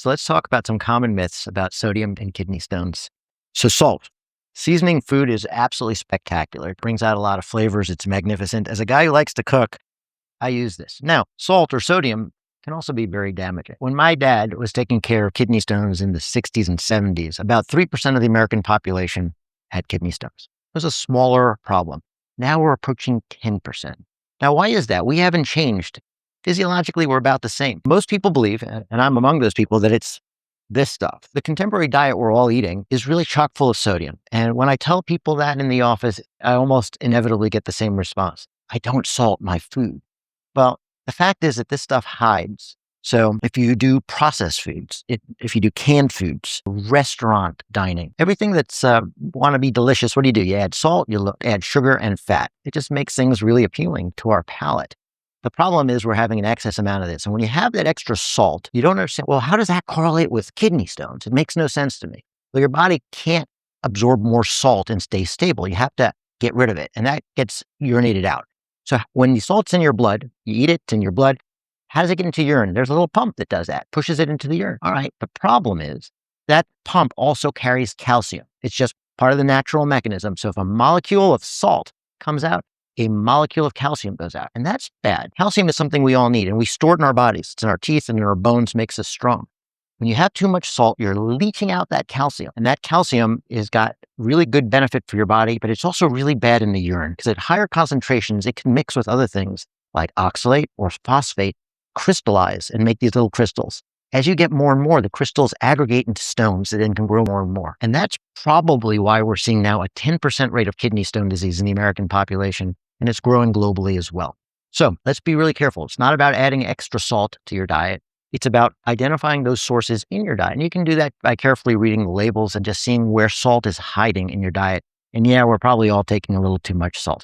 So let's talk about some common myths about sodium and kidney stones. So salt. Seasoning food is absolutely spectacular. It brings out a lot of flavors. It's magnificent. As a guy who likes to cook, I use this. Now, salt or sodium can also be very damaging. When my dad was taking care of kidney stones in the 60s and 70s, about 3% of the American population had kidney stones. It was a smaller problem. Now we're approaching 10%. Now, why is that? We haven't changed. Physiologically, we're about the same. Most people believe, and I'm among those people, that it's this stuff. The contemporary diet we're all eating is really chock full of sodium. And when I tell people that in the office, I almost inevitably get the same response. I don't salt my food. Well, the fact is that this stuff hides. So if you do processed foods, if you do canned foods, restaurant dining, everything that's want to be delicious, what do? You add salt, add sugar and fat. It just makes things really appealing to our palate. The problem is we're having an excess amount of this. And when you have that extra salt, you don't understand, well, how does that correlate with kidney stones? It makes no sense to me. Well, your body can't absorb more salt and stay stable. You have to get rid of it. And that gets urinated out. So when the salt's in your blood, you eat it, it's in your blood. How does it get into urine? There's a little pump that does that, pushes it into the urine. All right. The problem is that pump also carries calcium. It's just part of the natural mechanism. So if a molecule of salt comes out, a molecule of calcium goes out. And that's bad. Calcium is something we all need, and we store it in our bodies. It's in our teeth and in our bones, makes us strong. When you have too much salt, you're leaching out that calcium. And that calcium has got really good benefit for your body, but it's also really bad in the urine because at higher concentrations, it can mix with other things like oxalate or phosphate, crystallize and make these little crystals. As you get more and more, the crystals aggregate into stones that then can grow more and more. And that's probably why we're seeing now a 10% rate of kidney stone disease in the American population, and it's growing globally as well. So let's be really careful. It's not about adding extra salt to your diet. It's about identifying those sources in your diet. And you can do that by carefully reading the labels and just seeing where salt is hiding in your diet. And yeah, we're probably all taking a little too much salt.